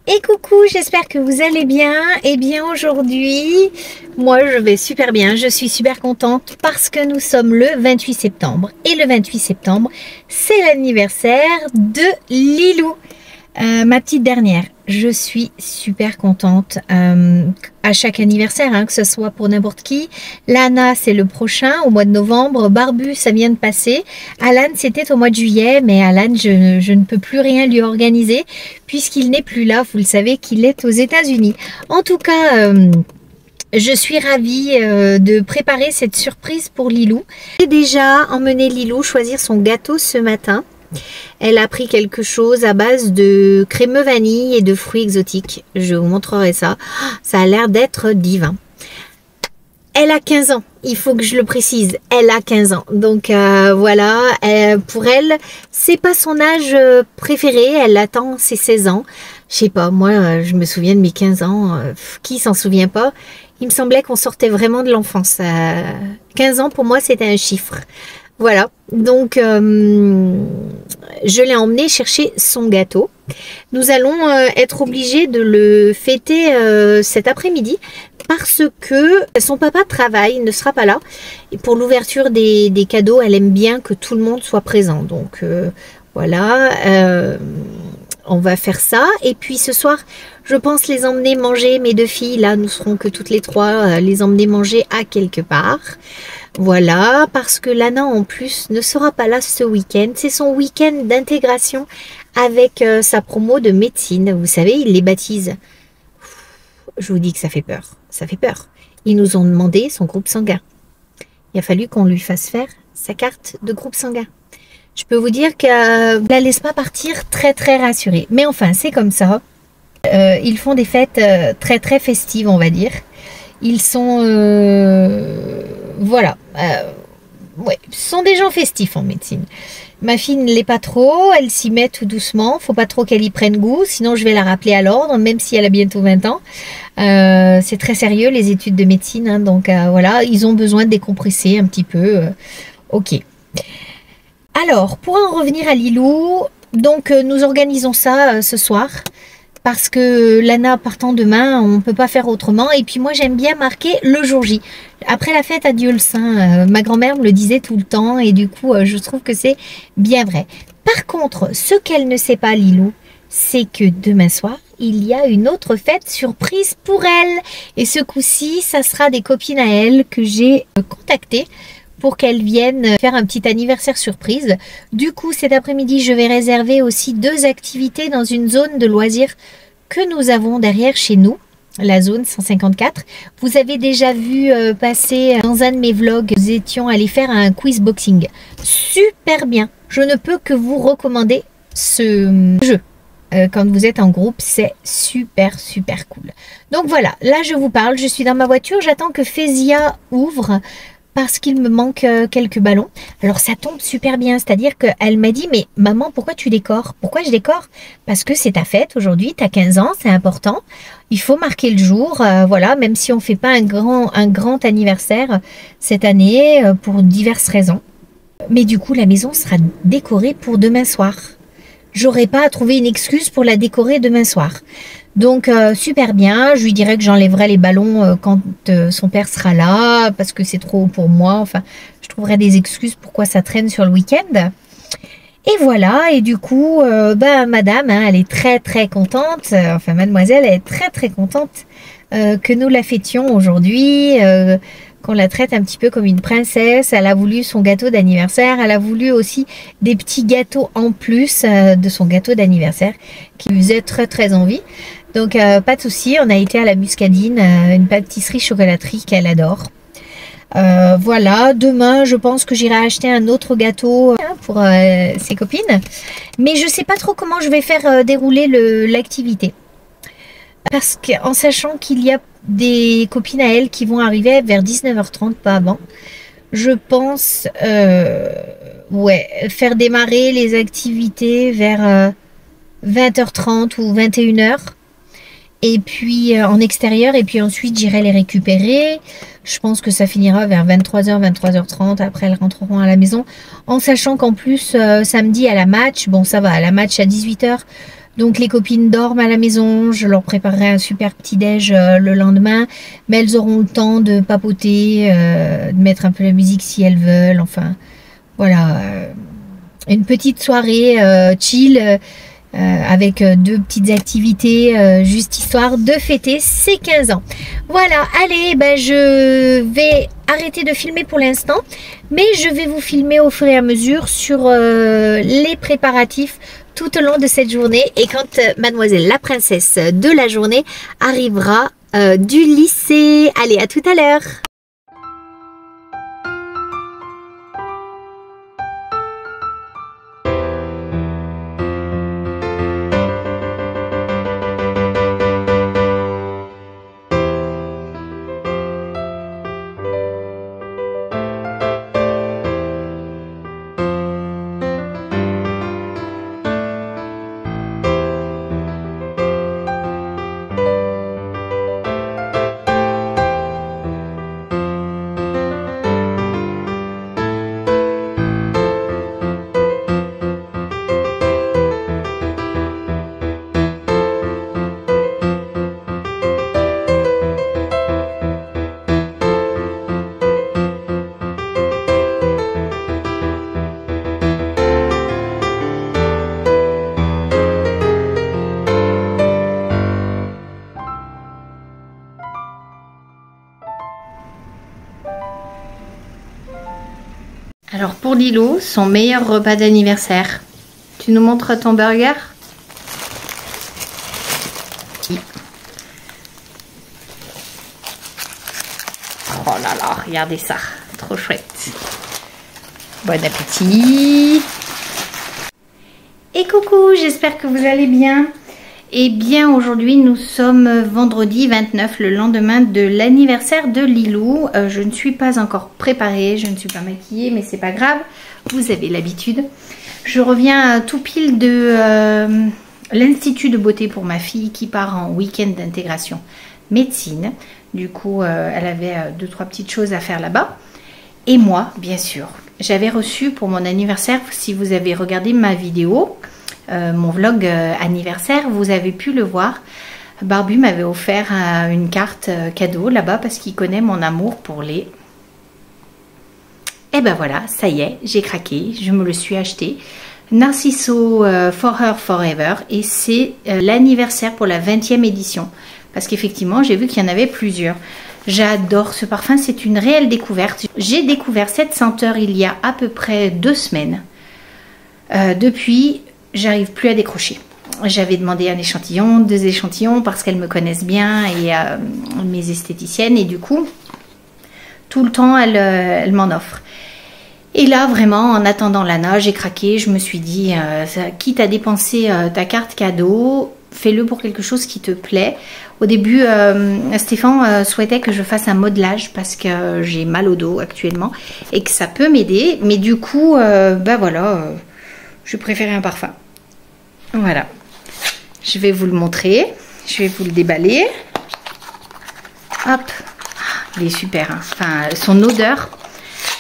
Et coucou, j'espère que vous allez bien. Eh bien aujourd'hui, moi je vais super bien, je suis super contente parce que nous sommes le 28 septembre. Et le 28 septembre, c'est l'anniversaire de Lilou, ma petite dernière. Je suis super contente à chaque anniversaire, hein, que ce soit pour n'importe qui. Lana, c'est le prochain, au mois de novembre. Barbu, ça vient de passer. Alan, c'était au mois de juillet, mais Alan, je ne peux plus rien lui organiser puisqu'il n'est plus là. Vous le savez qu'il est aux États-Unis. En tout cas, je suis ravie de préparer cette surprise pour Lilou. J'ai déjà emmené Lilou choisir son gâteau ce matin. Elle a pris quelque chose à base de crémeux vanille et de fruits exotiques. Je vous montrerai ça. Ça a l'air d'être divin. Elle a 15 ans, il faut que je le précise. Elle a 15 ans. Donc voilà, pour elle, c'est pas son âge préféré. Elle attend ses 16 ans. Je sais pas, moi, je me souviens de mes 15 ans. Qui s'en souvient pas? Il me semblait qu'on sortait vraiment de l'enfance. 15 ans, pour moi, c'était un chiffre. Voilà, donc je l'ai emmené chercher son gâteau. Nous allons être obligés de le fêter cet après-midi parce que son papa travaille, ne sera pas là. Et pour l'ouverture des cadeaux, elle aime bien que tout le monde soit présent. Donc voilà, on va faire ça. Et puis ce soir, je pense les emmener manger, mes deux filles, là nous serons que toutes les trois, les emmener manger à quelque part. Voilà, parce que Lana en plus ne sera pas là ce week-end. C'est son week-end d'intégration avec sa promo de médecine. Vous savez, il les baptise. Je vous dis que ça fait peur. Ça fait peur. Ils nous ont demandé son groupe sanguin. Il a fallu qu'on lui fasse faire sa carte de groupe sanguin. Je peux vous dire que ne la laisse pas partir très rassurée. Mais enfin, c'est comme ça. Ils font des fêtes très festives, on va dire. Ils sont... voilà. Ouais, ce sont des gens festifs en médecine. Ma fille ne l'est pas trop, elle s'y met tout doucement. Faut pas trop qu'elle y prenne goût, sinon je vais la rappeler à l'ordre, même si elle a bientôt 20 ans. C'est très sérieux les études de médecine, hein, donc voilà, ils ont besoin de décompresser un petit peu. Ok. Alors, pour en revenir à Lilou, donc nous organisons ça ce soir. Parce que Lana partant demain, on ne peut pas faire autrement. Et puis moi, j'aime bien marquer le jour J. Après la fête, adieu le sein. Ma grand-mère me le disait tout le temps. Et du coup, je trouve que c'est bien vrai. Par contre, ce qu'elle ne sait pas, Lilou, c'est que demain soir, il y a une autre fête surprise pour elle. Et ce coup-ci, ça sera des copines à elle que j'ai contactées pour qu'elles viennent faire un petit anniversaire surprise. Du coup, cet après-midi, je vais réserver aussi 2 activités dans une zone de loisirs que nous avons derrière chez nous, la zone 154. Vous avez déjà vu passer dans un de mes vlogs, nous étions allés faire un quiz boxing. Super bien. Je ne peux que vous recommander ce jeu. Quand vous êtes en groupe, c'est super cool. Donc voilà, là je vous parle, je suis dans ma voiture, j'attends que Fézia ouvre parce qu'il me manque quelques ballons. Alors ça tombe super bien, c'est-à-dire qu'elle m'a dit, mais maman, pourquoi tu décores? Pourquoi je décore? Parce que c'est ta fête aujourd'hui, tu as 15 ans, c'est important. Il faut marquer le jour, voilà, même si on ne fait pas un grand anniversaire cette année, pour diverses raisons. Mais du coup, la maison sera décorée pour demain soir. J'aurai pas à trouver une excuse pour la décorer demain soir. Donc super bien, je lui dirai que j'enlèverai les ballons quand son père sera là, parce que c'est trop haut pour moi. Enfin, je trouverai des excuses pourquoi ça traîne sur le week-end. Et voilà, et du coup, madame, hein, elle est très contente, enfin mademoiselle, elle est très contente que nous la fêtions aujourd'hui, qu'on la traite un petit peu comme une princesse. Elle a voulu son gâteau d'anniversaire, elle a voulu aussi des petits gâteaux en plus de son gâteau d'anniversaire qui lui faisait très envie. Donc pas de souci, on a été à la Muscadine, une pâtisserie chocolaterie qu'elle adore. Voilà, demain je pense que j'irai acheter un autre gâteau pour ses copines. Mais je sais pas trop comment je vais faire dérouler l'activité. Parce qu'en sachant qu'il y a des copines à elle qui vont arriver vers 19h30, pas avant, je pense ouais, faire démarrer les activités vers 20h30 ou 21h. Et puis en extérieur, et puis ensuite j'irai les récupérer. Je pense que ça finira vers 23h, 23h30. Après, elles rentreront à la maison. En sachant qu'en plus, samedi à la match, bon ça va, à la match à 18h, Donc les copines dorment à la maison, je leur préparerai un super petit déj le lendemain, mais elles auront le temps de papoter, de mettre un peu la musique si elles veulent, enfin voilà, une petite soirée chill avec deux petites activités, juste histoire de fêter ses 15 ans. Voilà, allez, ben je vais arrêter de filmer pour l'instant, mais je vais vous filmer au fur et à mesure sur les préparatifs tout au long de cette journée, et quand mademoiselle la princesse de la journée arrivera du lycée. Allez, à tout à l'heure. Alors pour Lilo, son meilleur repas d'anniversaire. Tu nous montres ton burger? Oh là là, regardez ça, trop chouette. Bon appétit. Et coucou, j'espère que vous allez bien. Eh bien aujourd'hui nous sommes vendredi 29, le lendemain de l'anniversaire de Lilou. Je ne suis pas encore préparée, je ne suis pas maquillée, mais c'est pas grave, vous avez l'habitude. Je reviens tout pile de l'Institut de beauté pour ma fille qui part en week-end d'intégration médecine. Du coup elle avait 2-3 petites choses à faire là-bas. Et moi bien sûr, j'avais reçu pour mon anniversaire, si vous avez regardé ma vidéo, mon vlog anniversaire, vous avez pu le voir, Barbu m'avait offert une carte cadeau là-bas parce qu'il connaît mon amour pour les... Et ben voilà, ça y est, j'ai craqué, je me le suis acheté. Narciso For Her Forever, et c'est l'anniversaire pour la 20e édition. Parce qu'effectivement, j'ai vu qu'il y en avait plusieurs. J'adore ce parfum, c'est une réelle découverte. J'ai découvert cette senteur il y a à peu près 2 semaines. Depuis... j'arrive plus à décrocher. J'avais demandé un échantillon, 2 échantillons parce qu'elles me connaissent bien et mes esthéticiennes, et du coup tout le temps elles m'en offrent. Et là vraiment en attendant l'ANA, j'ai craqué, je me suis dit quitte à dépenser ta carte cadeau, fais-le pour quelque chose qui te plaît. Au début Stéphane souhaitait que je fasse un modelage parce que j'ai mal au dos actuellement et que ça peut m'aider, mais du coup bah voilà, je préférais un parfum. Voilà, je vais vous le montrer, je vais vous le déballer. Hop, il est super, hein. Enfin, son odeur,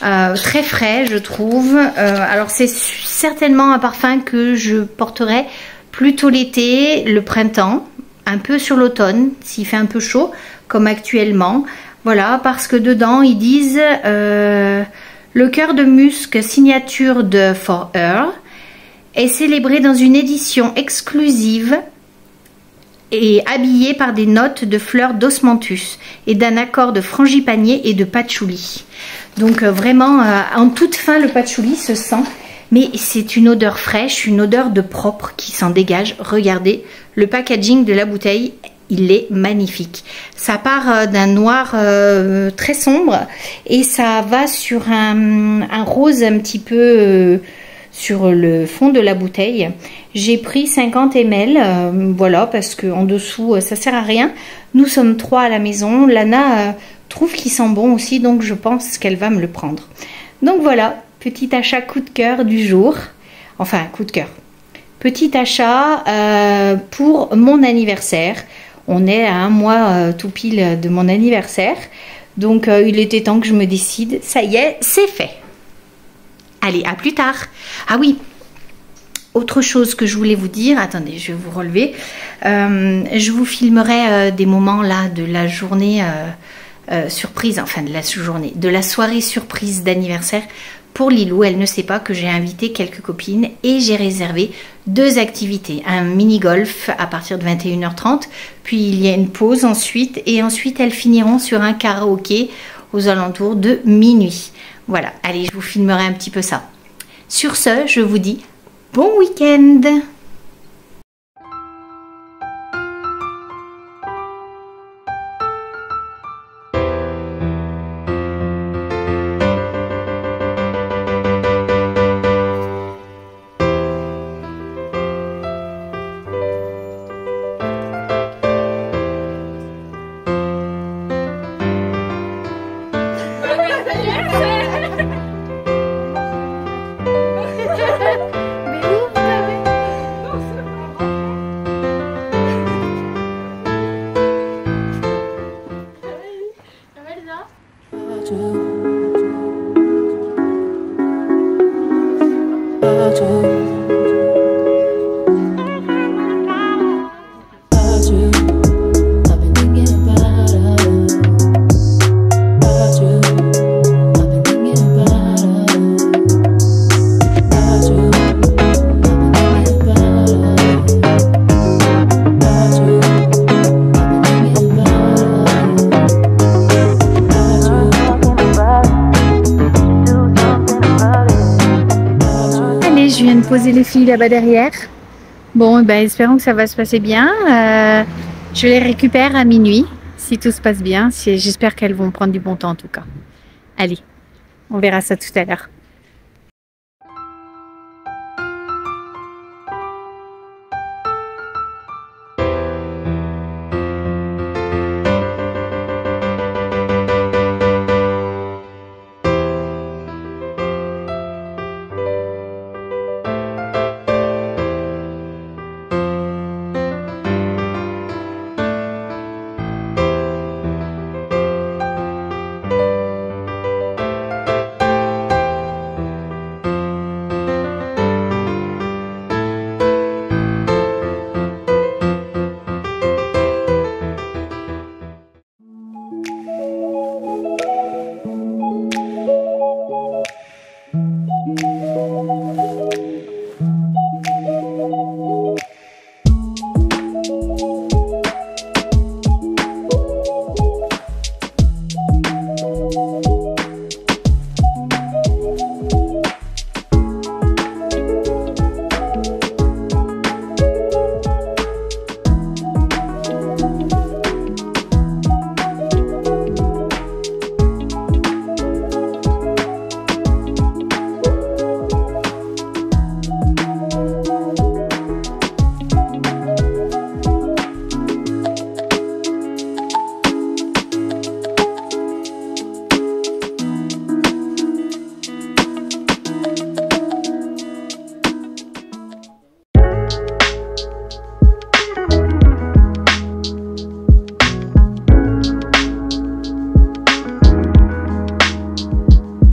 très frais je trouve. Alors c'est certainement un parfum que je porterai plutôt l'été, le printemps, un peu sur l'automne, s'il fait un peu chaud, comme actuellement. Voilà, parce que dedans ils disent le cœur de musc signature de For Her est célébré dans une édition exclusive et habillé par des notes de fleurs d'osmanthus et d'un accord de frangipanier et de patchouli. Donc vraiment en toute fin le patchouli se sent, mais c'est une odeur fraîche, une odeur de propre qui s'en dégage. Regardez le packaging de la bouteille, il est magnifique. Ça part d'un noir très sombre et ça va sur un rose un petit peu sur le fond de la bouteille. J'ai pris 50 ml, voilà, parce qu'en dessous ça sert à rien. Nous sommes 3 à la maison. Lana trouve qu'il sent bon aussi, donc je pense qu'elle va me le prendre. Donc voilà, petit achat coup de cœur du jour. Enfin, coup de cœur. Petit achat pour mon anniversaire. On est à 1 mois tout pile de mon anniversaire. Donc il était temps que je me décide. Ça y est, c'est fait. Allez, à plus tard. Ah oui, autre chose que je voulais vous dire, attendez, je vais vous relever. Je vous filmerai des moments là de la journée surprise, enfin de la soirée surprise d'anniversaire pour Lilou. Elle ne sait pas que j'ai invité quelques copines et j'ai réservé 2 activités. Un mini-golf à partir de 21h30, puis il y a une pause ensuite, et ensuite elles finiront sur un karaoké aux alentours de minuit. Voilà, allez, je vous filmerai un petit peu ça. Sur ce, je vous dis bon week-end! Je viens de poser les filles là-bas derrière. Bon, ben, espérons que ça va se passer bien. Je les récupère à minuit, si tout se passe bien. J'espère qu'elles vont prendre du bon temps en tout cas. Allez, on verra ça tout à l'heure.